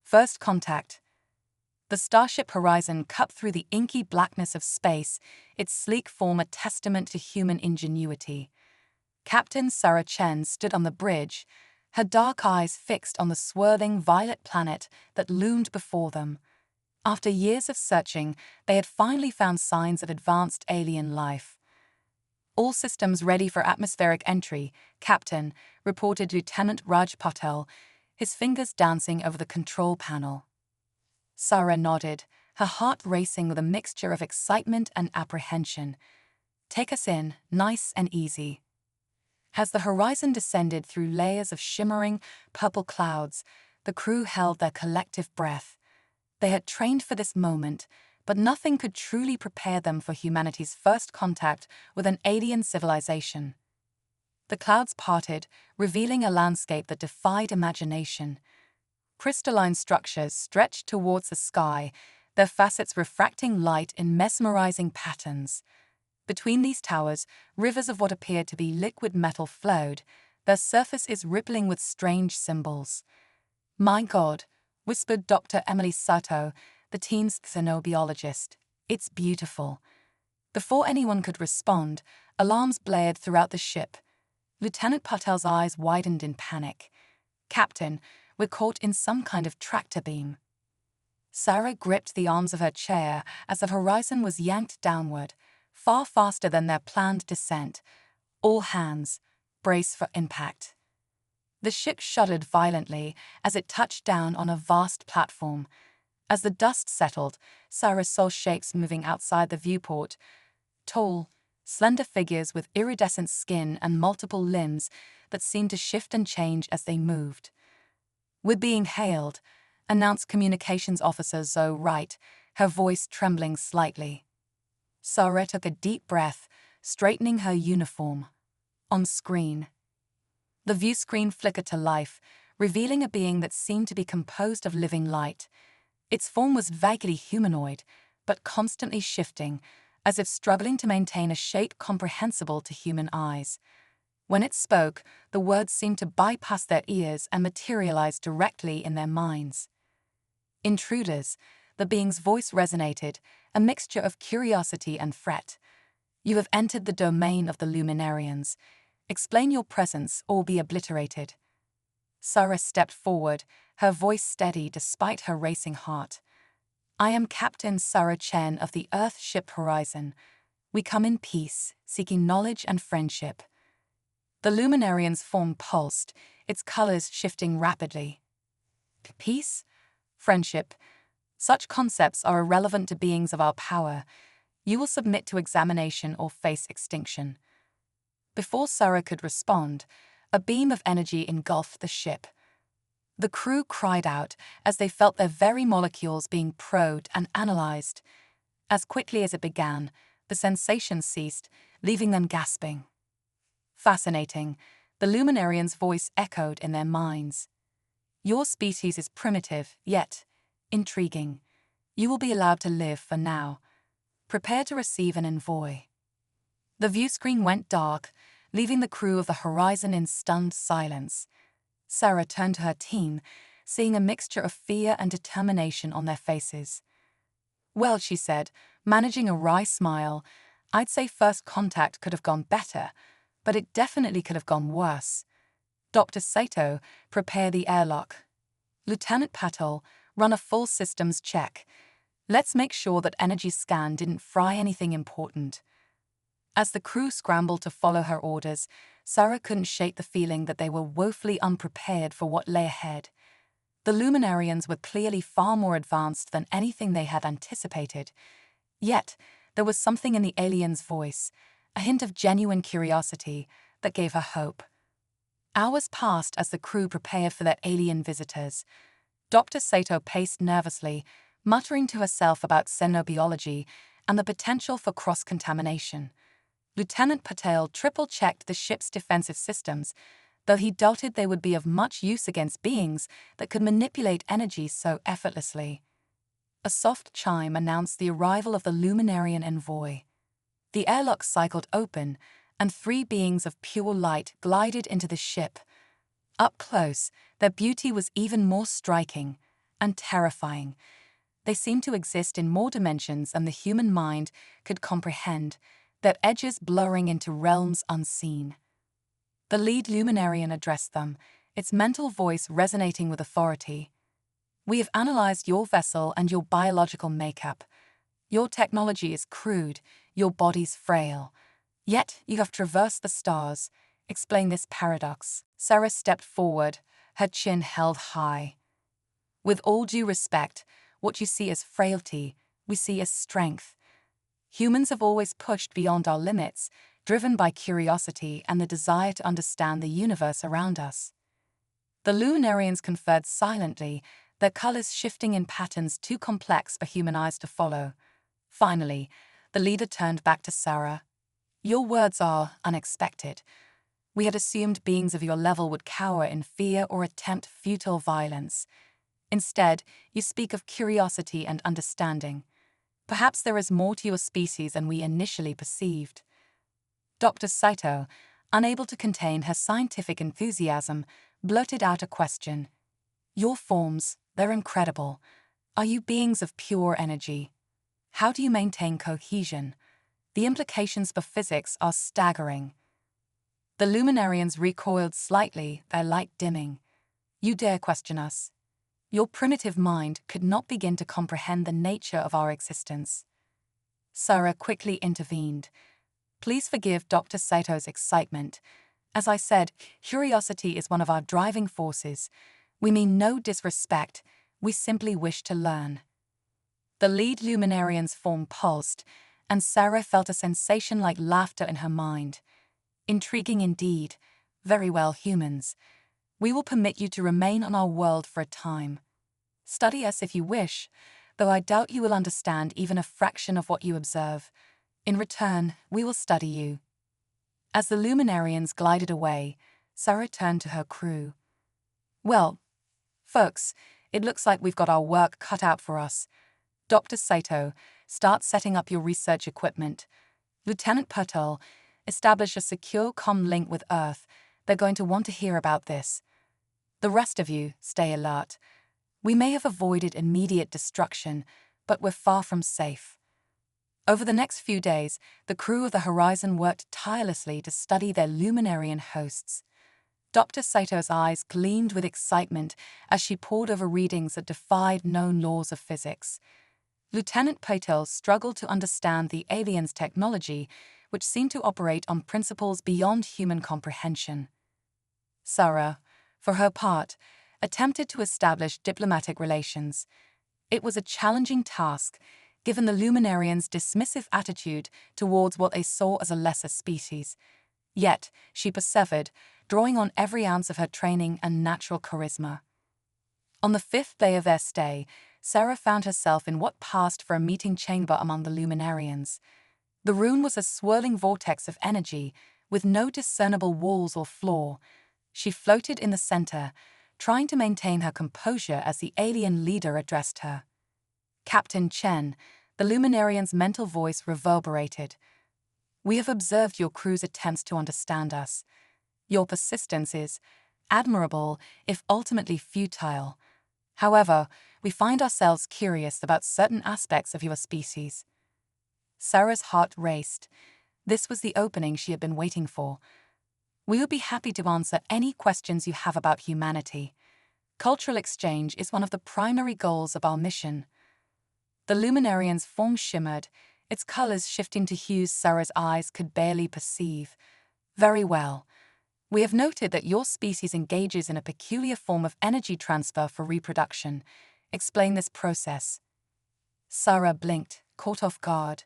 First contact. The starship Horizon cut through the inky blackness of space, its sleek form a testament to human ingenuity. Captain Sarah Chen stood on the bridge, her dark eyes fixed on the swirling violet planet that loomed before them. After years of searching, they had finally found signs of advanced alien life. All systems ready for atmospheric entry, Captain, reported Lieutenant Raj Patel, his fingers dancing over the control panel. Sarah nodded, her heart racing with a mixture of excitement and apprehension. Take us in, nice and easy. As the Horizon descended through layers of shimmering, purple clouds, the crew held their collective breath. They had trained for this moment, but nothing could truly prepare them for humanity's first contact with an alien civilization. The clouds parted, revealing a landscape that defied imagination. Crystalline structures stretched towards the sky, their facets refracting light in mesmerizing patterns. Between these towers, rivers of what appeared to be liquid metal flowed, their surfaces rippling with strange symbols. "My God," whispered Dr. Emily Sato, the team's xenobiologist. "It's beautiful." Before anyone could respond, alarms blared throughout the ship. Lieutenant Patel's eyes widened in panic. "Captain, we're caught in some kind of tractor beam." Sarah gripped the arms of her chair as the Horizon was yanked downward, far faster than their planned descent. "All hands, brace for impact." The ship shuddered violently as it touched down on a vast platform. As the dust settled, Sarah saw shapes moving outside the viewport. Tall, slender figures with iridescent skin and multiple limbs that seemed to shift and change as they moved. "We're being hailed," announced Communications Officer Zoe Wright, her voice trembling slightly. Sarah took a deep breath, straightening her uniform. On screen, the view screen flickered to life, revealing a being that seemed to be composed of living light. Its form was vaguely humanoid, but constantly shifting, as if struggling to maintain a shape comprehensible to human eyes. When it spoke, the words seemed to bypass their ears and materialize directly in their minds. "Intruders," the being's voice resonated, a mixture of curiosity and fret. "You have entered the domain of the Luminarians. Explain your presence or be obliterated." Sarah stepped forward, her voice steady despite her racing heart. "I am Captain Sarah Chen of the Earth ship Horizon. We come in peace, seeking knowledge and friendship." The Luminarian's form pulsed, its colors shifting rapidly. "Peace? Friendship? Such concepts are irrelevant to beings of our power. You will submit to examination or face extinction." Before Sarah could respond, a beam of energy engulfed the ship. The crew cried out as they felt their very molecules being probed and analyzed. As quickly as it began, the sensation ceased, leaving them gasping. "Fascinating," the Luminarian's voice echoed in their minds. "Your species is primitive, yet intriguing. You will be allowed to live for now. Prepare to receive an envoy." The view screen went dark, leaving the crew of the Horizon in stunned silence. Sarah turned to her team, seeing a mixture of fear and determination on their faces. "Well," she said, managing a wry smile, "I'd say first contact could have gone better, but it definitely could have gone worse. Dr. Sato, prepare the airlock. Lieutenant Patel, run a full systems check. Let's make sure that energy scan didn't fry anything important." As the crew scrambled to follow her orders, Sarah couldn't shake the feeling that they were woefully unprepared for what lay ahead. The Luminarians were clearly far more advanced than anything they had anticipated. Yet, there was something in the alien's voice, a hint of genuine curiosity, that gave her hope. Hours passed as the crew prepared for their alien visitors. Dr. Sato paced nervously, muttering to herself about xenobiology and the potential for cross-contamination. Lieutenant Patel triple-checked the ship's defensive systems, though he doubted they would be of much use against beings that could manipulate energy so effortlessly. A soft chime announced the arrival of the Luminarian envoy. The airlock cycled open, and 3 beings of pure light glided into the ship. Up close, their beauty was even more striking, and terrifying. They seem to exist in more dimensions than the human mind could comprehend, their edges blurring into realms unseen. The lead luminarian addressed them, its mental voice resonating with authority. "We have analyzed your vessel and your biological makeup. Your technology is crude, your body's frail. Yet you have traversed the stars. Explain this paradox." Sarah stepped forward, her chin held high. "With all due respect, what you see as frailty, we see as strength. Humans have always pushed beyond our limits, driven by curiosity and the desire to understand the universe around us." The luminarians conferred silently, their colors shifting in patterns too complex for human eyes to follow. Finally, the leader turned back to Sarah. "Your words are unexpected. We had assumed beings of your level would cower in fear or attempt futile violence. Instead, you speak of curiosity and understanding. Perhaps there is more to your species than we initially perceived." Dr. Saito, unable to contain her scientific enthusiasm, blurted out a question. "Your forms, they're incredible. Are you beings of pure energy? How do you maintain cohesion? The implications for physics are staggering." The luminarians recoiled slightly, their light dimming. "You dare question us? Your primitive mind could not begin to comprehend the nature of our existence." Sarah quickly intervened. "Please forgive Dr. Saito's excitement. As I said, curiosity is one of our driving forces. We mean no disrespect, we simply wish to learn." The lead luminarian's form pulsed, and Sarah felt a sensation like laughter in her mind. "Intriguing indeed. Very well, humans. We will permit you to remain on our world for a time. Study us if you wish, though I doubt you will understand even a fraction of what you observe. In return, we will study you." As the luminarians glided away, Sarah turned to her crew. "Well, folks, it looks like we've got our work cut out for us. Dr. Saito, start setting up your research equipment. Lieutenant Pertol, establish a secure comm link with Earth. They're going to want to hear about this. The rest of you, stay alert. We may have avoided immediate destruction, but we're far from safe." Over the next few days, the crew of the Horizon worked tirelessly to study their luminarian hosts. Dr. Saito's eyes gleamed with excitement as she pored over readings that defied known laws of physics. Lieutenant Patel struggled to understand the aliens' technology, which seemed to operate on principles beyond human comprehension. Sarah, for her part, attempted to establish diplomatic relations. It was a challenging task, given the luminarians' dismissive attitude towards what they saw as a lesser species. Yet, she persevered, drawing on every ounce of her training and natural charisma. On the 5th day of their stay, Sarah found herself in what passed for a meeting chamber among the luminarians. The room was a swirling vortex of energy, with no discernible walls or floor. She floated in the center, trying to maintain her composure as the alien leader addressed her. "Captain Chen," the luminarian's mental voice reverberated. "We have observed your crew's attempts to understand us. Your persistence is admirable, if ultimately futile. However, we find ourselves curious about certain aspects of your species." Sarah's heart raced. This was the opening she had been waiting for. "We would be happy to answer any questions you have about humanity. Cultural exchange is one of the primary goals of our mission." The luminarian's form shimmered, its colors shifting to hues Sarah's eyes could barely perceive. "Very well. We have noted that your species engages in a peculiar form of energy transfer for reproduction. Explain this process." Sarah blinked, caught off guard.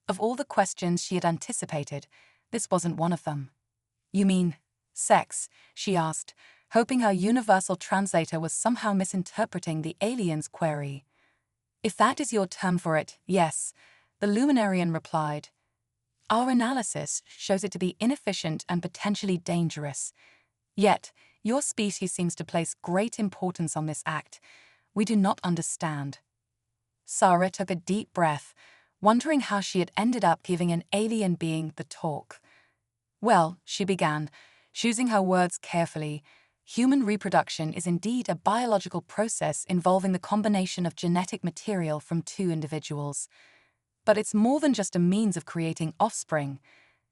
Of all the questions she had anticipated, this wasn't one of them. "You mean sex?" she asked, hoping her universal translator was somehow misinterpreting the alien's query. "If that is your term for it, yes," the luminarian replied. "Our analysis shows it to be inefficient and potentially dangerous. Yet, your species seems to place great importance on this act. We do not understand." Sarah took a deep breath, wondering how she had ended up giving an alien being the talk. "Well," she began, choosing her words carefully, Human reproduction is indeed a biological process involving the combination of genetic material from two individuals. But it's more than just a means of creating offspring.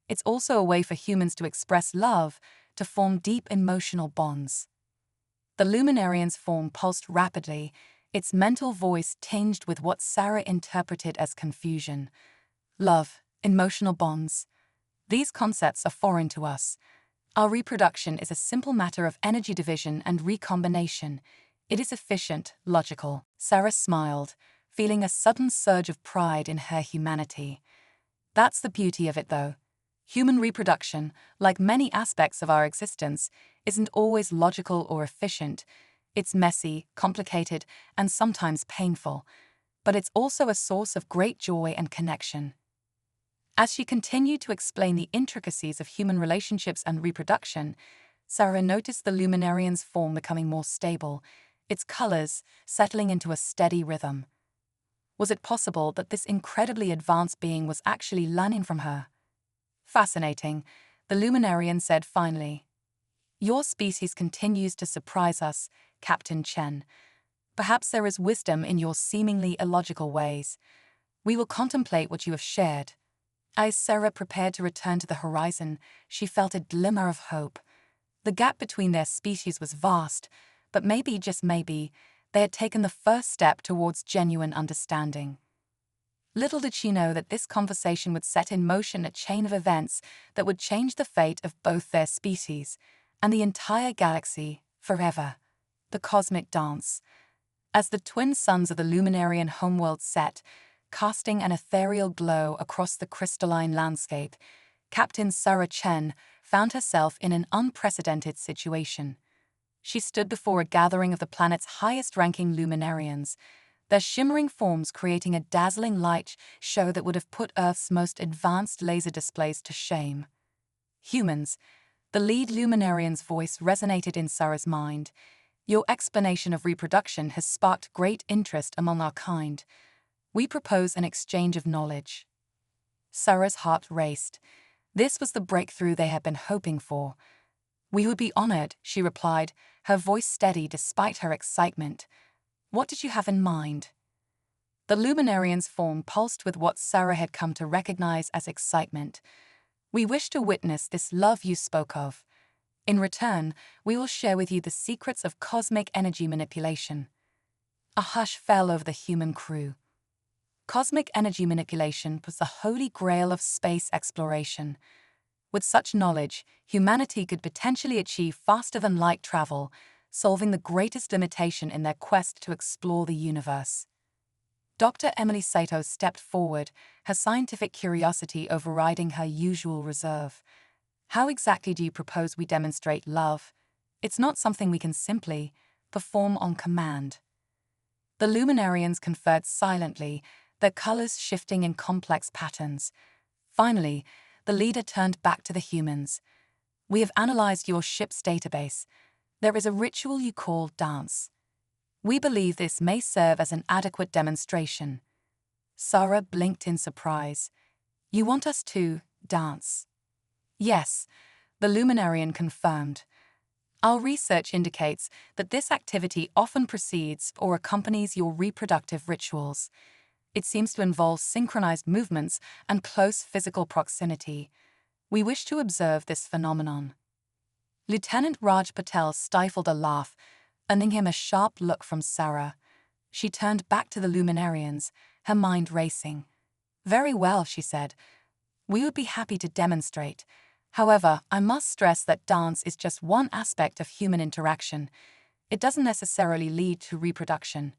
It's also a way for humans to express love, to form deep emotional bonds. The Luminarian's form pulsed rapidly, its mental voice tinged with what Sarah interpreted as confusion. Love, emotional bonds. These concepts are foreign to us. Our reproduction is a simple matter of energy division and recombination. It is efficient, logical. Sarah smiled, feeling a sudden surge of pride in her humanity. That's the beauty of it, though. Human reproduction, like many aspects of our existence, isn't always logical or efficient. It's messy, complicated, and sometimes painful. But it's also a source of great joy and connection. As she continued to explain the intricacies of human relationships and reproduction, Sarah noticed the Luminarian's form becoming more stable, its colors settling into a steady rhythm. Was it possible that this incredibly advanced being was actually learning from her? Fascinating, the Luminarian said finally. Your species continues to surprise us, Captain Chen. Perhaps there is wisdom in your seemingly illogical ways. We will contemplate what you have shared. As Sarah prepared to return to the horizon, she felt a glimmer of hope. The gap between their species was vast, but maybe, just maybe, they had taken the first step towards genuine understanding. Little did she know that this conversation would set in motion a chain of events that would change the fate of both their species and the entire galaxy forever. The cosmic dance. As the twin suns of the Luminarian homeworld set, casting an ethereal glow across the crystalline landscape, Captain Sarah Chen found herself in an unprecedented situation. She stood before a gathering of the planet's highest-ranking Luminarians, their shimmering forms creating a dazzling light show that would have put Earth's most advanced laser displays to shame. Humans, the lead Luminarian's voice resonated in Sarah's mind. Your explanation of reproduction has sparked great interest among our kind. We propose an exchange of knowledge. Sarah's heart raced. This was the breakthrough they had been hoping for. We would be honored, she replied, her voice steady despite her excitement. What did you have in mind? The Luminarian's form pulsed with what Sarah had come to recognize as excitement. We wish to witness this love you spoke of. In return, we will share with you the secrets of cosmic energy manipulation. A hush fell over the human crew. Cosmic energy manipulation was the holy grail of space exploration. With such knowledge, humanity could potentially achieve faster-than-light travel, solving the greatest limitation in their quest to explore the universe. Dr. Emily Sato stepped forward, her scientific curiosity overriding her usual reserve. How exactly do you propose we demonstrate love? It's not something we can simply perform on command. The Luminarians conferred silently, their colors shifting in complex patterns. Finally, the leader turned back to the humans. We have analyzed your ship's database. There is a ritual you call dance. We believe this may serve as an adequate demonstration. Sarah blinked in surprise. You want us to dance? Yes, the Luminarian confirmed. Our research indicates that this activity often precedes or accompanies your reproductive rituals. It seems to involve synchronized movements and close physical proximity. We wish to observe this phenomenon. Lieutenant Raj Patel stifled a laugh, earning him a sharp look from Sarah. She turned back to the Luminarians, her mind racing. Very well, she said. We would be happy to demonstrate. However, I must stress that dance is just one aspect of human interaction. It doesn't necessarily lead to reproduction.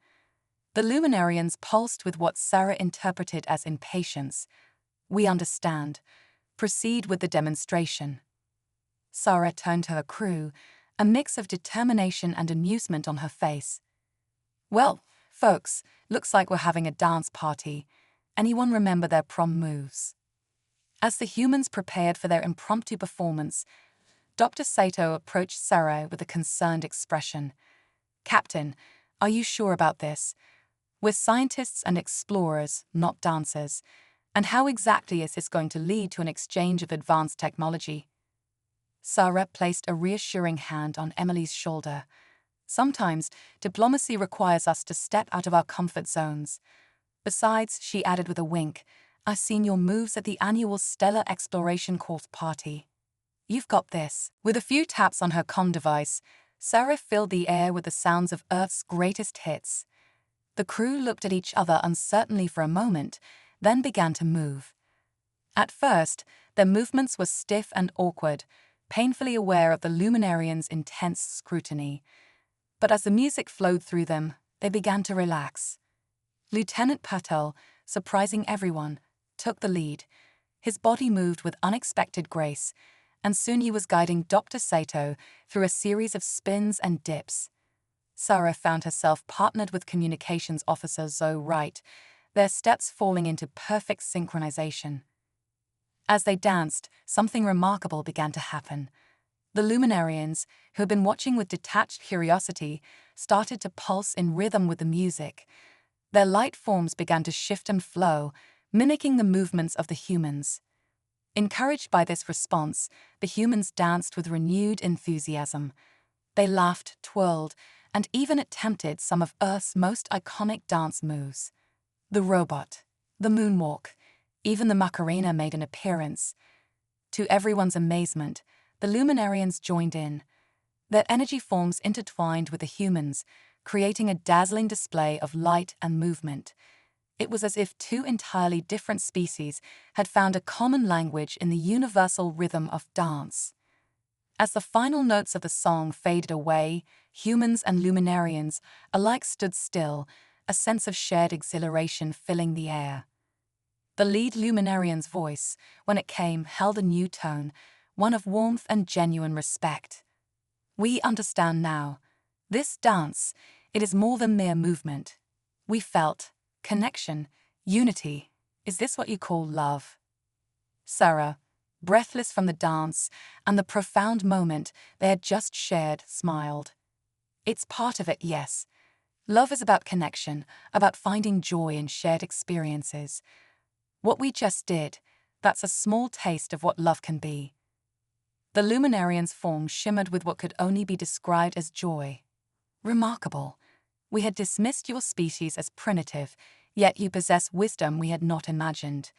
The Luminarians pulsed with what Sarah interpreted as impatience. We understand. Proceed with the demonstration. Sarah turned to her crew, a mix of determination and amusement on her face. Well, folks, looks like we're having a dance party. Anyone remember their prom moves? As the humans prepared for their impromptu performance, Dr. Sato approached Sarah with a concerned expression. Captain, are you sure about this? We're scientists and explorers, not dancers. And how exactly is this going to lead to an exchange of advanced technology? Sarah placed a reassuring hand on Emily's shoulder. Sometimes, diplomacy requires us to step out of our comfort zones. Besides, she added with a wink, I've seen your moves at the annual Stellar Exploration Course party. You've got this. With a few taps on her comm device, Sarah filled the air with the sounds of Earth's greatest hits. The crew looked at each other uncertainly for a moment, then began to move. At first, their movements were stiff and awkward, painfully aware of the luminarians' intense scrutiny. But as the music flowed through them, they began to relax. Lieutenant Patel, surprising everyone, took the lead. His body moved with unexpected grace, and soon he was guiding Dr. Sato through a series of spins and dips. Sarah found herself partnered with Communications Officer Zoe Wright, their steps falling into perfect synchronization. As they danced, something remarkable began to happen. The luminarians, who had been watching with detached curiosity, started to pulse in rhythm with the music. Their light forms began to shift and flow, mimicking the movements of the humans. Encouraged by this response, the humans danced with renewed enthusiasm. They laughed, twirled, and even attempted some of Earth's most iconic dance moves. The robot, the moonwalk, even the Macarena made an appearance. To everyone's amazement, the luminarians joined in. Their energy forms intertwined with the humans, creating a dazzling display of light and movement. It was as if two entirely different species had found a common language in the universal rhythm of dance. As the final notes of the song faded away, humans and luminarians alike stood still, a sense of shared exhilaration filling the air. The lead luminarian's voice, when it came, held a new tone, one of warmth and genuine respect. We understand now. This dance, it is more than mere movement. We felt connection, unity. Is this what you call love? Sarah, breathless from the dance and the profound moment they had just shared, smiled. It's part of it, yes. Love is about connection, about finding joy in shared experiences. What we just did, that's a small taste of what love can be. The luminarian's form shimmered with what could only be described as joy. Remarkable. We had dismissed your species as primitive, yet you possess wisdom we had not imagined.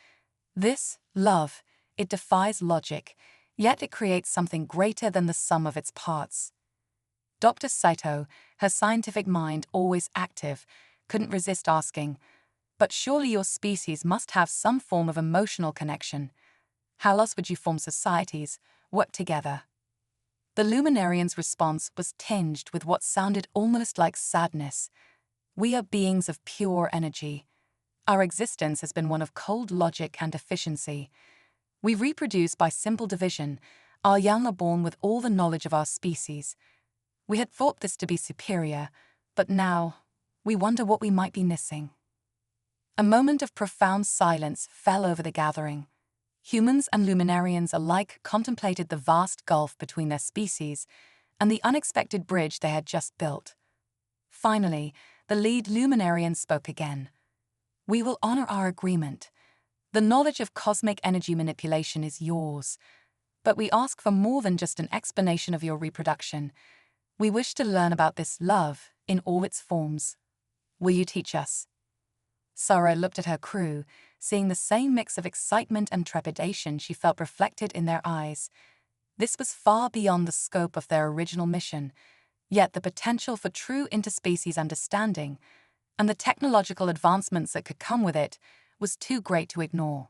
This, love, it defies logic, yet it creates something greater than the sum of its parts. Dr. Saito, her scientific mind always active, couldn't resist asking, but surely your species must have some form of emotional connection. How else would you form societies, work together? The luminarian's response was tinged with what sounded almost like sadness. We are beings of pure energy. Our existence has been one of cold logic and efficiency. We reproduce by simple division. Our young are born with all the knowledge of our species. We had thought this to be superior, but now we wonder what we might be missing. A moment of profound silence fell over the gathering. Humans and luminarians alike contemplated the vast gulf between their species and the unexpected bridge they had just built. Finally, the lead luminarian spoke again. We will honor our agreement. The knowledge of cosmic energy manipulation is yours, but we ask for more than just an explanation of your reproduction. We wish to learn about this love in all its forms. Will you teach us? Sarah looked at her crew, seeing the same mix of excitement and trepidation she felt reflected in their eyes. This was far beyond the scope of their original mission, yet the potential for true interspecies understanding and the technological advancements that could come with it was too great to ignore.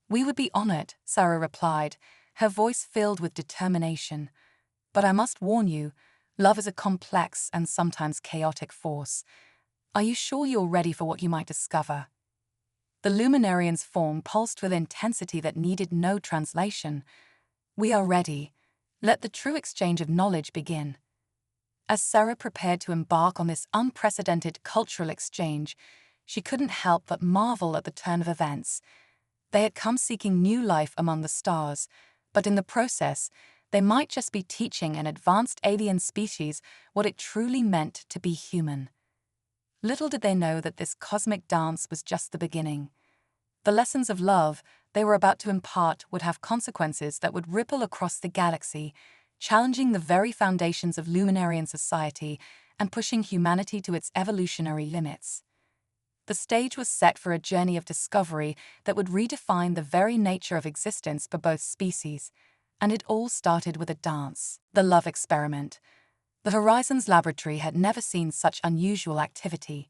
We would be honored, Sarah replied, her voice filled with determination. But I must warn you, love is a complex and sometimes chaotic force. Are you sure you're ready for what you might discover? The luminarian's form pulsed with intensity that needed no translation. We are ready. Let the true exchange of knowledge begin. As Sarah prepared to embark on this unprecedented cultural exchange, she couldn't help but marvel at the turn of events. They had come seeking new life among the stars, but in the process, they might just be teaching an advanced alien species what it truly meant to be human. Little did they know that this cosmic dance was just the beginning. The lessons of love, they were about to impart would have consequences that would ripple across the galaxy, challenging the very foundations of Luminarian society and pushing humanity to its evolutionary limits. The stage was set for a journey of discovery that would redefine the very nature of existence for both species, and it all started with a dance, the love experiment. The Horizons Laboratory had never seen such unusual activity.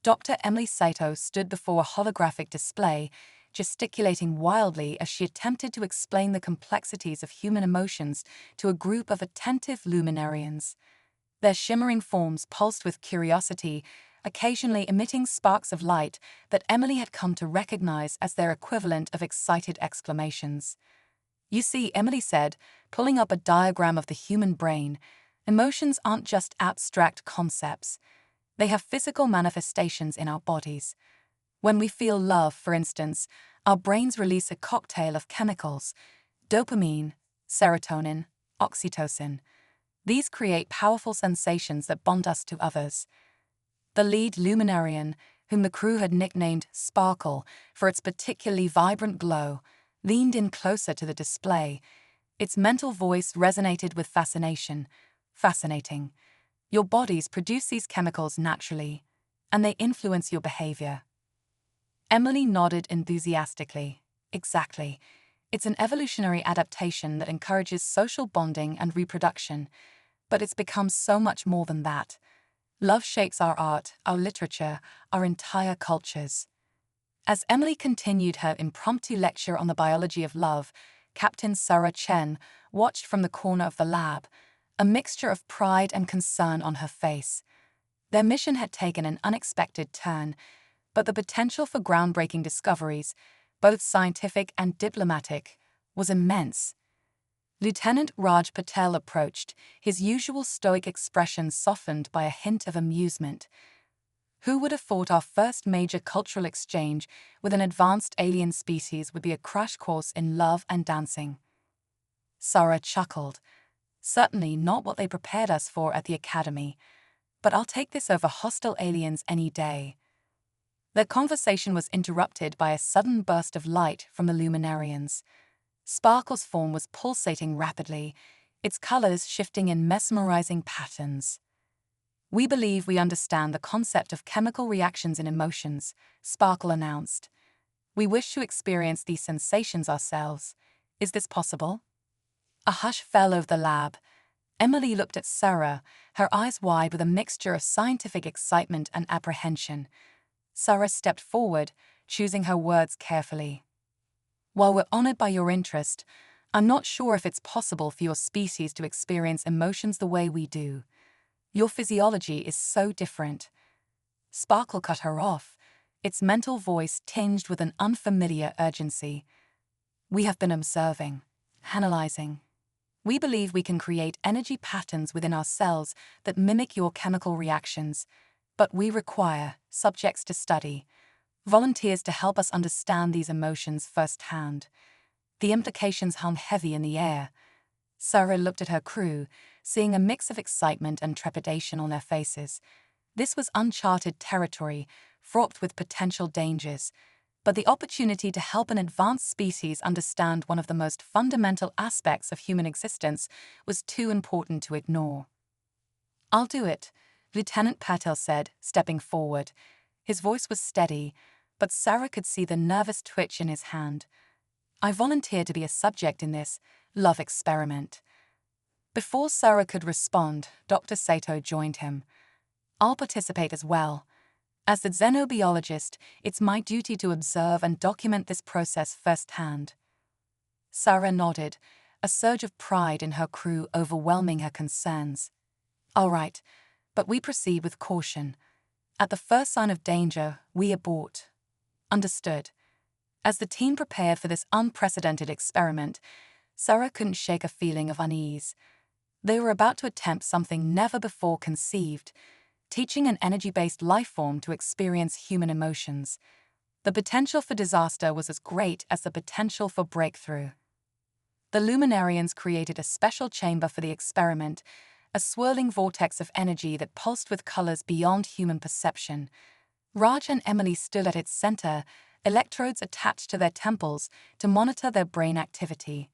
Dr. Emily Sato stood before a holographic display, gesticulating wildly as she attempted to explain the complexities of human emotions to a group of attentive luminarians. Their shimmering forms pulsed with curiosity, occasionally emitting sparks of light that Emily had come to recognize as their equivalent of excited exclamations. "You see," Emily said, pulling up a diagram of the human brain, "emotions aren't just abstract concepts. They have physical manifestations in our bodies. When we feel love, for instance, our brains release a cocktail of chemicals: dopamine, serotonin, oxytocin. These create powerful sensations that bond us to others." The lead luminarian, whom the crew had nicknamed Sparkle for its particularly vibrant glow, leaned in closer to the display. Its mental voice resonated with fascination. "Fascinating. Your bodies produce these chemicals naturally, and they influence your behavior." Emily nodded enthusiastically. "Exactly. It's an evolutionary adaptation that encourages social bonding and reproduction, but it's become so much more than that. Love shapes our art, our literature, our entire cultures." As Emily continued her impromptu lecture on the biology of love, Captain Sarah Chen watched from the corner of the lab, a mixture of pride and concern on her face. Their mission had taken an unexpected turn, but the potential for groundbreaking discoveries, both scientific and diplomatic, was immense. Lieutenant Raj Patel approached, his usual stoic expression softened by a hint of amusement. "Who would have thought our first major cultural exchange with an advanced alien species would be a crash course in love and dancing?" Sarah chuckled. "Certainly not what they prepared us for at the Academy, but I'll take this over hostile aliens any day." Their conversation was interrupted by a sudden burst of light from the luminarians. Sparkle's form was pulsating rapidly, its colors shifting in mesmerizing patterns. "We believe we understand the concept of chemical reactions in emotions," Sparkle announced. "We wish to experience these sensations ourselves. Is this possible?" A hush fell over the lab. Emily looked at Sarah, her eyes wide with a mixture of scientific excitement and apprehension. Sarah stepped forward, choosing her words carefully. "While we're honored by your interest, I'm not sure if it's possible for your species to experience emotions the way we do. Your physiology is so different." Sparkle cut her off, its mental voice tinged with an unfamiliar urgency. "We have been observing, analyzing. We believe we can create energy patterns within our cells that mimic your chemical reactions, but we require subjects to study, volunteers to help us understand these emotions firsthand." The implications hung heavy in the air. Sarah looked at her crew, seeing a mix of excitement and trepidation on their faces. This was uncharted territory, fraught with potential dangers, but the opportunity to help an advanced species understand one of the most fundamental aspects of human existence was too important to ignore. "I'll do it," Lieutenant Patel said, stepping forward. His voice was steady, but Sarah could see the nervous twitch in his hand. "I volunteer to be a subject in this love experiment." Before Sarah could respond, Dr. Sato joined him. "I'll participate as well. As the xenobiologist, it's my duty to observe and document this process firsthand." Sarah nodded, a surge of pride in her crew overwhelming her concerns. "All right, but we proceed with caution. At the first sign of danger, we abort." "Understood." As the team prepared for this unprecedented experiment, Sarah couldn't shake a feeling of unease. They were about to attempt something never before conceived, teaching an energy-based life form to experience human emotions. The potential for disaster was as great as the potential for breakthrough. The Luminarians created a special chamber for the experiment, a swirling vortex of energy that pulsed with colors beyond human perception. Raj and Emily stood at its center, electrodes attached to their temples to monitor their brain activity.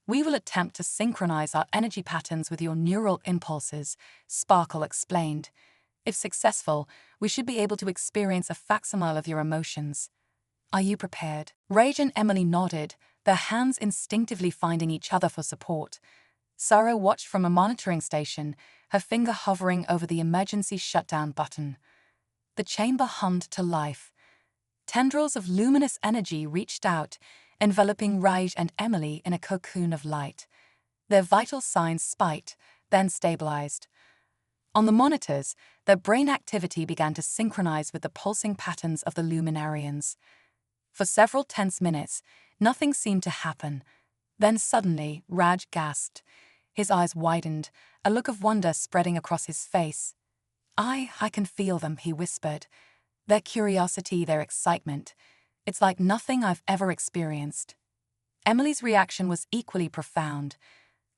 "We will attempt to synchronize our energy patterns with your neural impulses," Sparkle explained. "If successful, we should be able to experience a facsimile of your emotions. Are you prepared?" Rage and Emily nodded, their hands instinctively finding each other for support. Sarah watched from a monitoring station, her finger hovering over the emergency shutdown button. The chamber hummed to life. Tendrils of luminous energy reached out, enveloping Rage and Emily in a cocoon of light. Their vital signs spiked, then stabilized. On the monitors, their brain activity began to synchronize with the pulsing patterns of the luminarians. For several tense minutes, nothing seemed to happen. Then suddenly, Raj gasped. His eyes widened, a look of wonder spreading across his face. I can feel them," he whispered. "Their curiosity, their excitement. It's like nothing I've ever experienced." Emily's reaction was equally profound.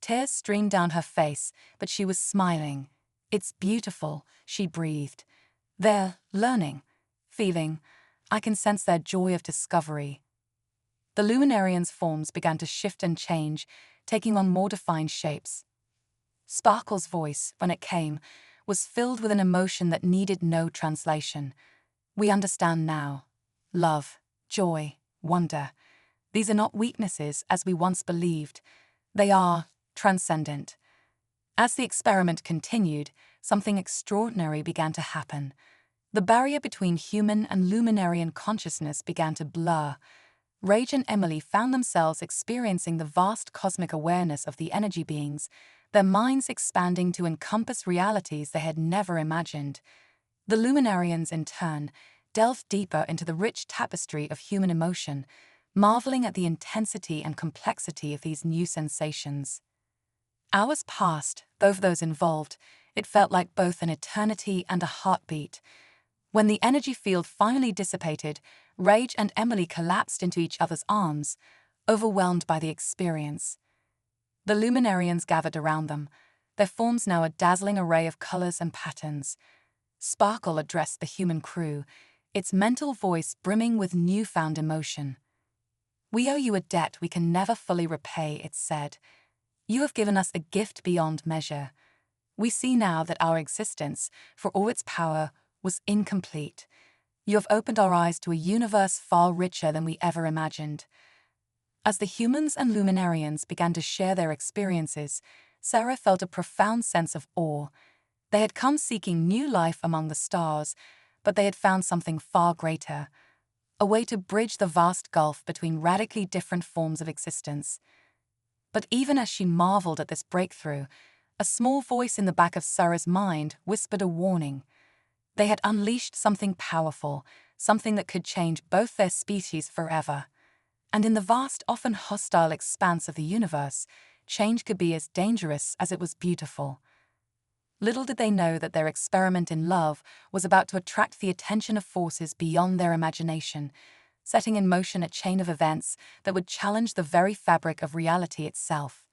Tears streamed down her face, but she was smiling. "It's beautiful," she breathed. "They're learning, feeling. I can sense their joy of discovery." The luminarians' forms began to shift and change, taking on more defined shapes. Sparkle's voice, when it came, was filled with an emotion that needed no translation. "We understand now. Love, joy, wonder. These are not weaknesses as we once believed. They are transcendent." As the experiment continued, something extraordinary began to happen. The barrier between human and luminarian consciousness began to blur. Rage and Emily found themselves experiencing the vast cosmic awareness of the energy beings, their minds expanding to encompass realities they had never imagined. The luminarians, in turn, delved deeper into the rich tapestry of human emotion, marveling at the intensity and complexity of these new sensations. Hours passed, though for those involved, it felt like both an eternity and a heartbeat. When the energy field finally dissipated, Rage and Emily collapsed into each other's arms, overwhelmed by the experience. The luminarians gathered around them, their forms now a dazzling array of colors and patterns. Sparkle addressed the human crew, its mental voice brimming with newfound emotion. "We owe you a debt we can never fully repay," it said. "You have given us a gift beyond measure. We see now that our existence, for all its power, was incomplete. You have opened our eyes to a universe far richer than we ever imagined." As the humans and luminarians began to share their experiences, Sarah felt a profound sense of awe. They had come seeking new life among the stars, but they had found something far greater, a way to bridge the vast gulf between radically different forms of existence. But even as she marveled at this breakthrough, a small voice in the back of Sarah's mind whispered a warning. They had unleashed something powerful, something that could change both their species forever. And in the vast, often hostile expanse of the universe, change could be as dangerous as it was beautiful. Little did they know that their experiment in love was about to attract the attention of forces beyond their imagination, setting in motion a chain of events that would challenge the very fabric of reality itself.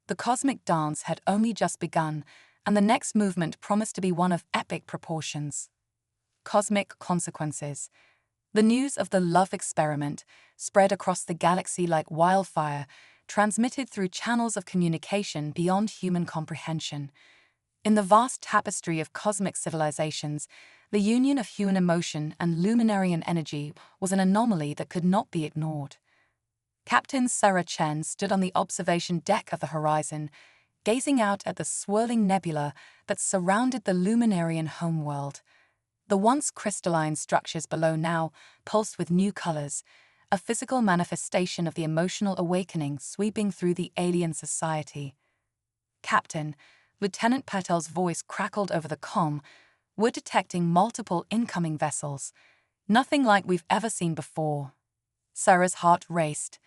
The cosmic dance had only just begun, and the next movement promised to be one of epic proportions. Cosmic consequences. The news of the love experiment spread across the galaxy like wildfire, transmitted through channels of communication beyond human comprehension. In the vast tapestry of cosmic civilizations, the union of human emotion and luminarian energy was an anomaly that could not be ignored. Captain Sarah Chen stood on the observation deck of the horizon, gazing out at the swirling nebula that surrounded the luminarian homeworld. The once crystalline structures below now pulsed with new colors, a physical manifestation of the emotional awakening sweeping through the alien society. "Captain," Lieutenant Patel's voice crackled over the comm, "we're detecting multiple incoming vessels. Nothing like we've ever seen before." Sarah's heart raced.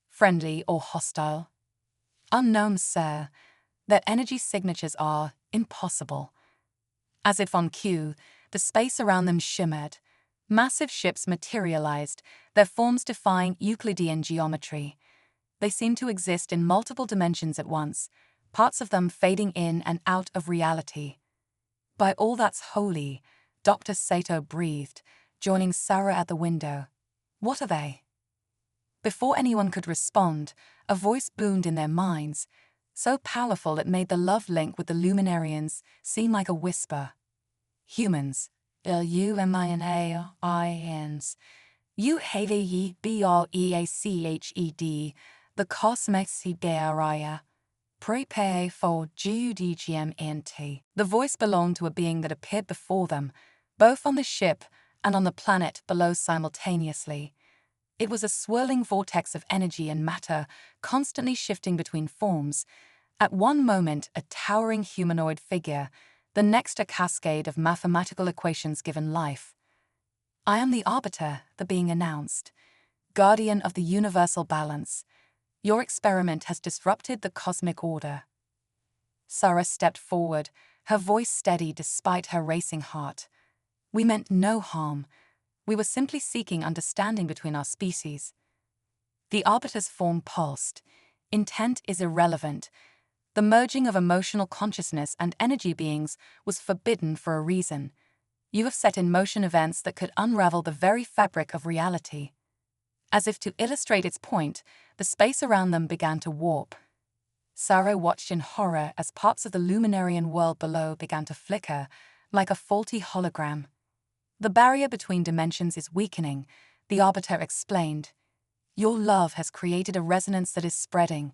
"Friendly or hostile?" "Unknown, sir. Their energy signatures are impossible." As if on cue, the space around them shimmered. Massive ships materialized, their forms defying Euclidean geometry. They seemed to exist in multiple dimensions at once, parts of them fading in and out of reality. "By all that's holy," Dr. Sato breathed, joining Sarah at the window. What are they? Before anyone could respond, a voice boomed in their minds, so powerful it made the love link with the Luminarians seem like a whisper. Humans, Luminarians, UHFYBREACHED, the cosmics Iberia. Prepare for GUDGMNT. The voice belonged to a being that appeared before them, both on the ship and on the planet below simultaneously. It was a swirling vortex of energy and matter, constantly shifting between forms. At one moment, a towering humanoid figure, the next a cascade of mathematical equations given life. I am the Arbiter, the being announced, guardian of the universal balance. Your experiment has disrupted the cosmic order. Sarah stepped forward, her voice steady despite her racing heart. We meant no harm. We were simply seeking understanding between our species. The Arbiter's form pulsed. Intent is irrelevant. The merging of emotional consciousness and energy beings was forbidden for a reason. You have set in motion events that could unravel the very fabric of reality. As if to illustrate its point, the space around them began to warp. Sarah watched in horror as parts of the Luminarian world below began to flicker, like a faulty hologram. The barrier between dimensions is weakening, the Arbiter explained. Your love has created a resonance that is spreading.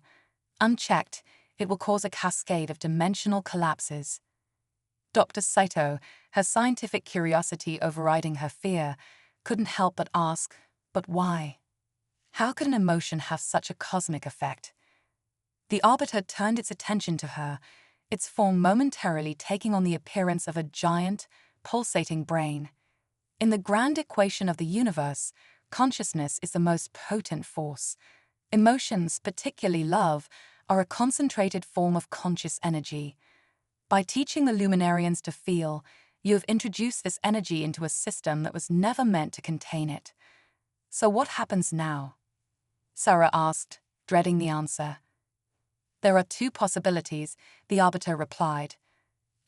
Unchecked, it will cause a cascade of dimensional collapses. Dr. Saito, her scientific curiosity overriding her fear, couldn't help but ask, but why? How could an emotion have such a cosmic effect? The Arbiter turned its attention to her, its form momentarily taking on the appearance of a giant, pulsating brain. In the grand equation of the universe, consciousness is the most potent force. Emotions, particularly love, are a concentrated form of conscious energy. By teaching the Luminarians to feel, you have introduced this energy into a system that was never meant to contain it. So what happens now? Sarah asked, dreading the answer. There are two possibilities, the Arbiter replied.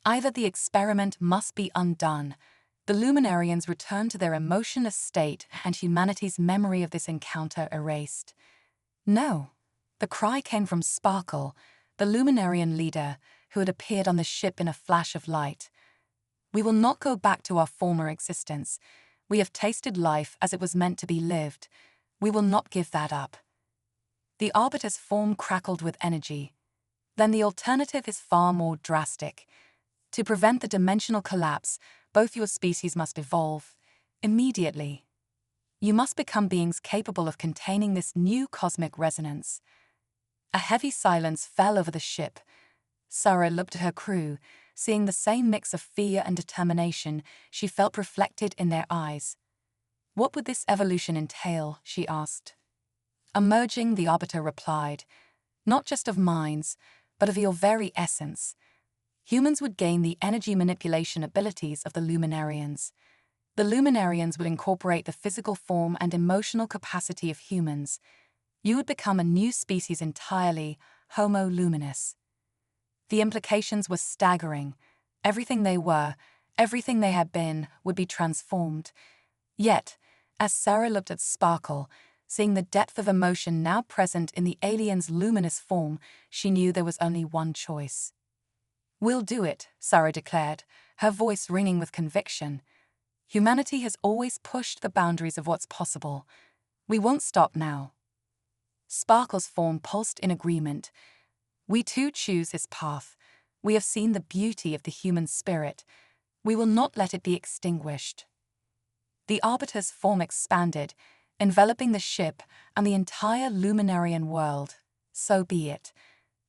Either the experiment must be undone, the Luminarians return to their emotionless state and humanity's memory of this encounter erased. No. The cry came from Sparkle, the Luminarian leader, who had appeared on the ship in a flash of light. We will not go back to our former existence. We have tasted life as it was meant to be lived. We will not give that up. The Arbiter's form crackled with energy. Then the alternative is far more drastic. To prevent the dimensional collapse, both your species must evolve immediately. You must become beings capable of containing this new cosmic resonance. A heavy silence fell over the ship. Sarah looked at her crew, seeing the same mix of fear and determination she felt reflected in their eyes. What would this evolution entail, she asked. A merging, the Arbiter replied, not just of minds, but of your very essence. Humans would gain the energy manipulation abilities of the Luminarians. The Luminarians would incorporate the physical form and emotional capacity of humans. You would become a new species entirely, Homo luminous. The implications were staggering. Everything they were, everything they had been, would be transformed. Yet, as Sarah looked at Sparkle, seeing the depth of emotion now present in the alien's luminous form, she knew there was only one choice. We'll do it, Sarah declared, her voice ringing with conviction. Humanity has always pushed the boundaries of what's possible. We won't stop now. Sparkle's form pulsed in agreement. We too choose this path. We have seen the beauty of the human spirit. We will not let it be extinguished. The Arbiter's form expanded, enveloping the ship and the entire Luminarian world. So be it.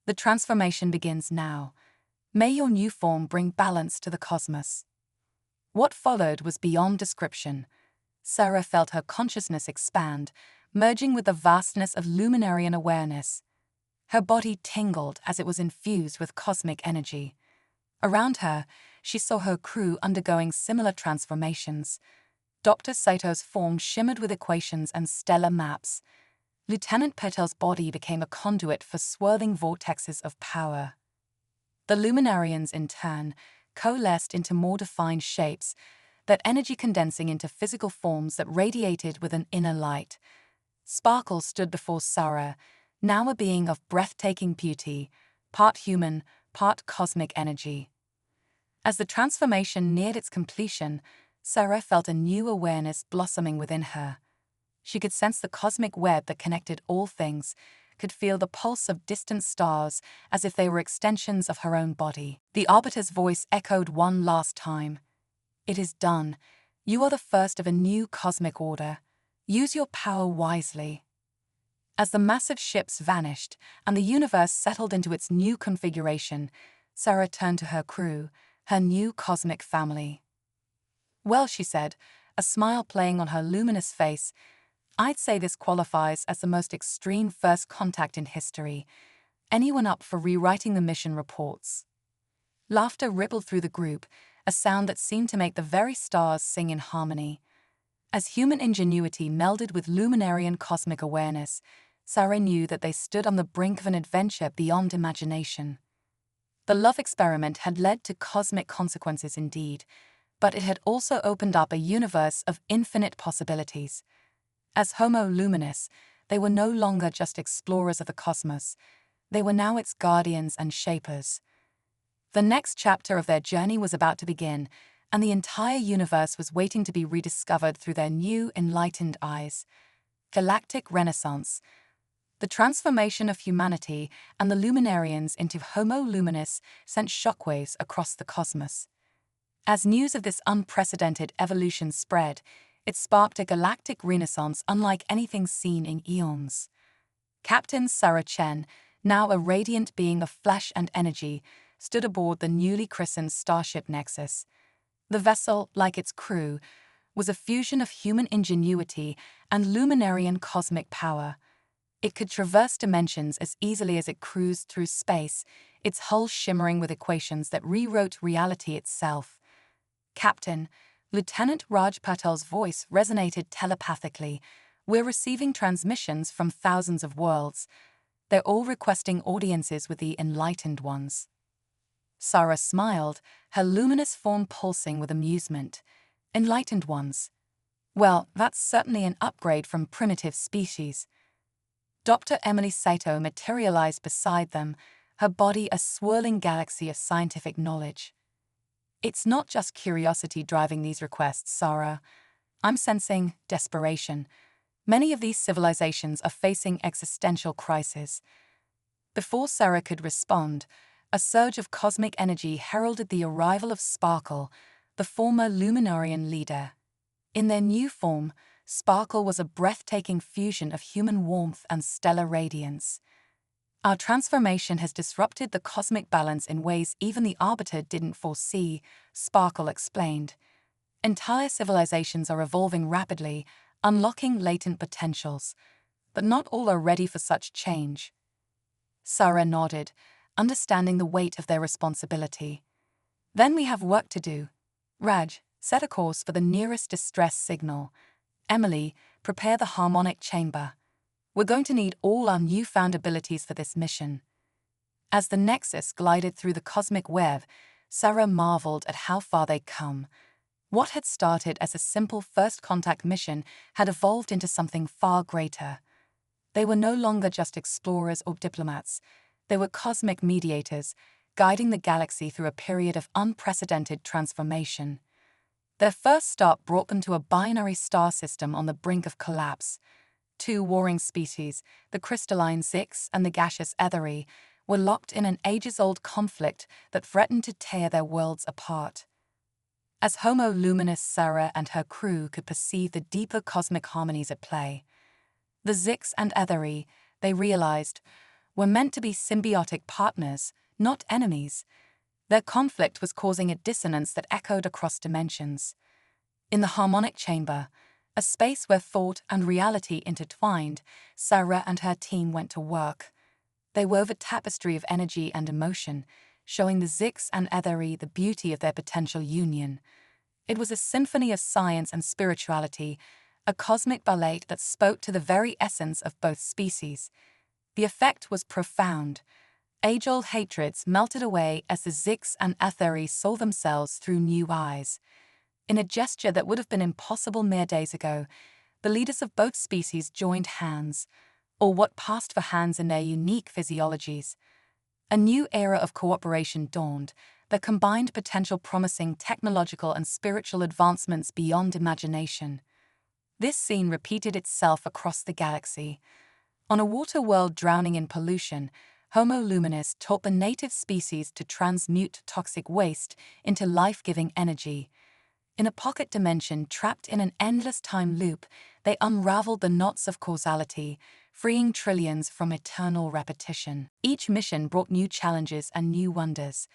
The transformation begins now. May your new form bring balance to the cosmos. What followed was beyond description. Sarah felt her consciousness expand, merging with the vastness of Luminarian awareness. Her body tingled as it was infused with cosmic energy. Around her, she saw her crew undergoing similar transformations. Dr. Sato's form shimmered with equations and stellar maps. Lieutenant Patel's body became a conduit for swirling vortexes of power. The Luminarians, in turn, coalesced into more defined shapes, that energy condensing into physical forms that radiated with an inner light. Sparkle stood before Sarah, now a being of breathtaking beauty, part human, part cosmic energy. As the transformation neared its completion, Sarah felt a new awareness blossoming within her. She could sense the cosmic web that connected all things, could feel the pulse of distant stars as if they were extensions of her own body. The Arbiter's voice echoed one last time. "It is done. You are the first of a new cosmic order. Use your power wisely." As the massive ships vanished and the universe settled into its new configuration, Sarah turned to her crew, her new cosmic family. "Well," she said, a smile playing on her luminous face, "I'd say this qualifies as the most extreme first contact in history. Anyone up for rewriting the mission reports?" Laughter rippled through the group, a sound that seemed to make the very stars sing in harmony. As human ingenuity melded with luminarian cosmic awareness, Sarah knew that they stood on the brink of an adventure beyond imagination. The love experiment had led to cosmic consequences indeed, but it had also opened up a universe of infinite possibilities. As Homo Luminis, they were no longer just explorers of the cosmos. They were now its guardians and shapers. The next chapter of their journey was about to begin, and the entire universe was waiting to be rediscovered through their new, enlightened eyes. Galactic Renaissance. The transformation of humanity and the Luminarians into Homo Luminis sent shockwaves across the cosmos. As news of this unprecedented evolution spread, it sparked a galactic renaissance unlike anything seen in eons. Captain Sarah Chen, now a radiant being of flesh and energy, stood aboard the newly christened Starship Nexus. The vessel, like its crew, was a fusion of human ingenuity and luminarian cosmic power. It could traverse dimensions as easily as it cruised through space, its hull shimmering with equations that rewrote reality itself. "Captain," Lieutenant Raj Patel's voice resonated telepathically. "We're receiving transmissions from thousands of worlds. They're all requesting audiences with the enlightened ones." Sarah smiled, her luminous form pulsing with amusement. "Enlightened ones? Well, that's certainly an upgrade from primitive species." Dr. Emily Sato materialized beside them, her body a swirling galaxy of scientific knowledge. "It's not just curiosity driving these requests, Sarah. I'm sensing desperation. Many of these civilizations are facing existential crises." Before Sarah could respond, a surge of cosmic energy heralded the arrival of Sparkle, the former Luminarian leader. In their new form, Sparkle was a breathtaking fusion of human warmth and stellar radiance. "Our transformation has disrupted the cosmic balance in ways even the Arbiter didn't foresee," Sparkle explained. "Entire civilizations are evolving rapidly, unlocking latent potentials, but not all are ready for such change." Sarah nodded, understanding the weight of their responsibility. "Then we have work to do. Raj, set a course for the nearest distress signal. Emily, prepare the harmonic chamber. We're going to need all our newfound abilities for this mission." As the Nexus glided through the cosmic web, Sarah marveled at how far they'd come. What had started as a simple first contact mission had evolved into something far greater. They were no longer just explorers or diplomats. They were cosmic mediators, guiding the galaxy through a period of unprecedented transformation. Their first stop brought them to a binary star system on the brink of collapse. Two warring species, the crystalline Zix and the gaseous Ethery, were locked in an ages-old conflict that threatened to tear their worlds apart. As Homo Luminis, Sarah and her crew could perceive the deeper cosmic harmonies at play. The Zix and Ethery, they realized, were meant to be symbiotic partners, not enemies. Their conflict was causing a dissonance that echoed across dimensions. In the harmonic chamber, a space where thought and reality intertwined, Sarah and her team went to work. They wove a tapestry of energy and emotion, showing the Zix and Ethery the beauty of their potential union. It was a symphony of science and spirituality, a cosmic ballet that spoke to the very essence of both species. The effect was profound. Age-old hatreds melted away as the Zix and Ethery saw themselves through new eyes. In a gesture that would have been impossible mere days ago, the leaders of both species joined hands, or what passed for hands in their unique physiologies. A new era of cooperation dawned that combined potential promising technological and spiritual advancements beyond imagination. This scene repeated itself across the galaxy. On a water world drowning in pollution, Homo luminis taught the native species to transmute toxic waste into life-giving energy. In a pocket dimension trapped in an endless time loop, they unraveled the knots of causality, freeing trillions from eternal repetition. Each mission brought new challenges and new wonders.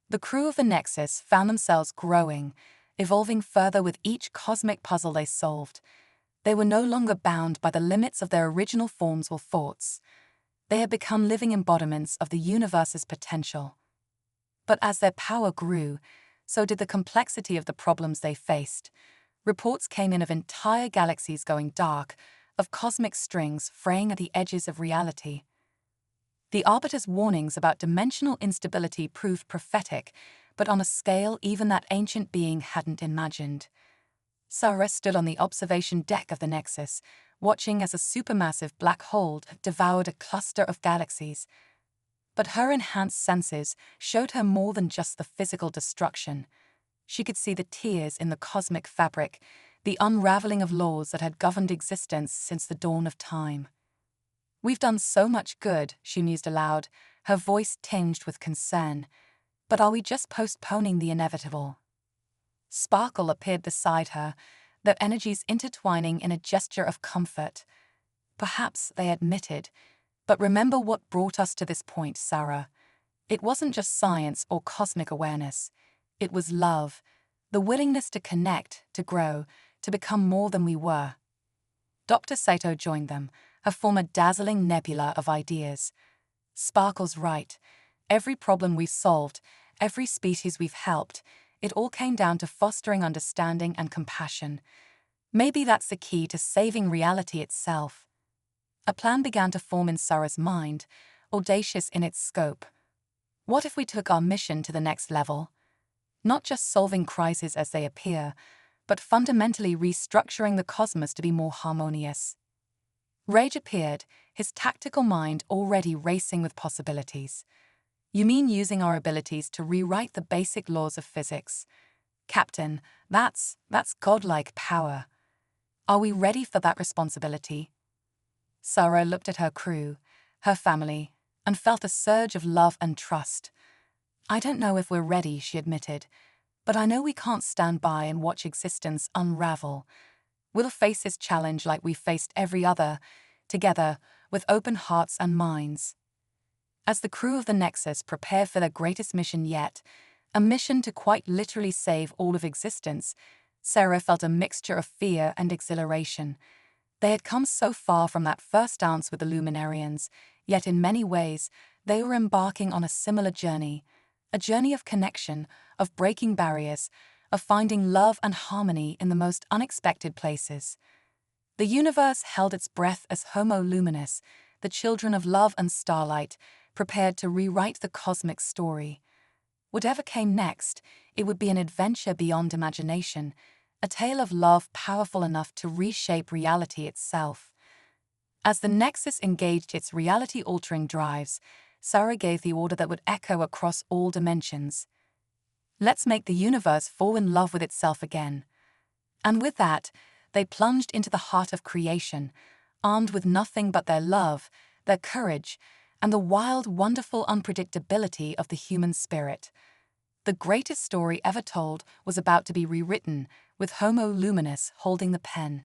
The crew of the Nexus found themselves growing, evolving further with each cosmic puzzle they solved. They were no longer bound by the limits of their original forms or thoughts. They had become living embodiments of the universe's potential. But as their power grew, so did the complexity of the problems they faced. Reports came in of entire galaxies going dark, of cosmic strings fraying at the edges of reality. The Arbiter's warnings about dimensional instability proved prophetic, but on a scale even that ancient being hadn't imagined. Sarah stood on the observation deck of the Nexus, watching as a supermassive black hole devoured a cluster of galaxies. But her enhanced senses showed her more than just the physical destruction. She could see the tears in the cosmic fabric, the unraveling of laws that had governed existence since the dawn of time. "We've done so much good," she mused aloud, her voice tinged with concern. "But are we just postponing the inevitable?" Sparkle appeared beside her, their energies intertwining in a gesture of comfort. "Perhaps," they admitted, "but remember what brought us to this point, Sarah. It wasn't just science or cosmic awareness. It was love, the willingness to connect, to grow, to become more than we were." Dr. Sato joined them, her form a dazzling nebula of ideas. "Sparkle's right. Every problem we've solved, every species we've helped, it all came down to fostering understanding and compassion. Maybe that's the key to saving reality itself." A plan began to form in Sarah's mind, audacious in its scope. What if we took our mission to the next level? Not just solving crises as they appear, but fundamentally restructuring the cosmos to be more harmonious. Rage appeared, his tactical mind already racing with possibilities. "You mean using our abilities to rewrite the basic laws of physics? Captain, that's godlike power. Are we ready for that responsibility?" Sarah looked at her crew, her family, and felt a surge of love and trust. "I don't know if we're ready," she admitted, "but I know we can't stand by and watch existence unravel. We'll face this challenge like we've faced every other, together, with open hearts and minds." As the crew of the Nexus prepared for their greatest mission yet, a mission to quite literally save all of existence, Sarah felt a mixture of fear and exhilaration. They had come so far from that first dance with the Luminarians, yet in many ways, they were embarking on a similar journey, a journey of connection, of breaking barriers, of finding love and harmony in the most unexpected places. The universe held its breath as Homo luminis, the children of love and starlight, prepared to rewrite the cosmic story. Whatever came next, it would be an adventure beyond imagination, a tale of love powerful enough to reshape reality itself. As the Nexus engaged its reality-altering drives, Sarah gave the order that would echo across all dimensions. "Let's make the universe fall in love with itself again." And with that, they plunged into the heart of creation, armed with nothing but their love, their courage, and the wild, wonderful unpredictability of the human spirit. The greatest story ever told was about to be rewritten, with Homo luminis holding the pen.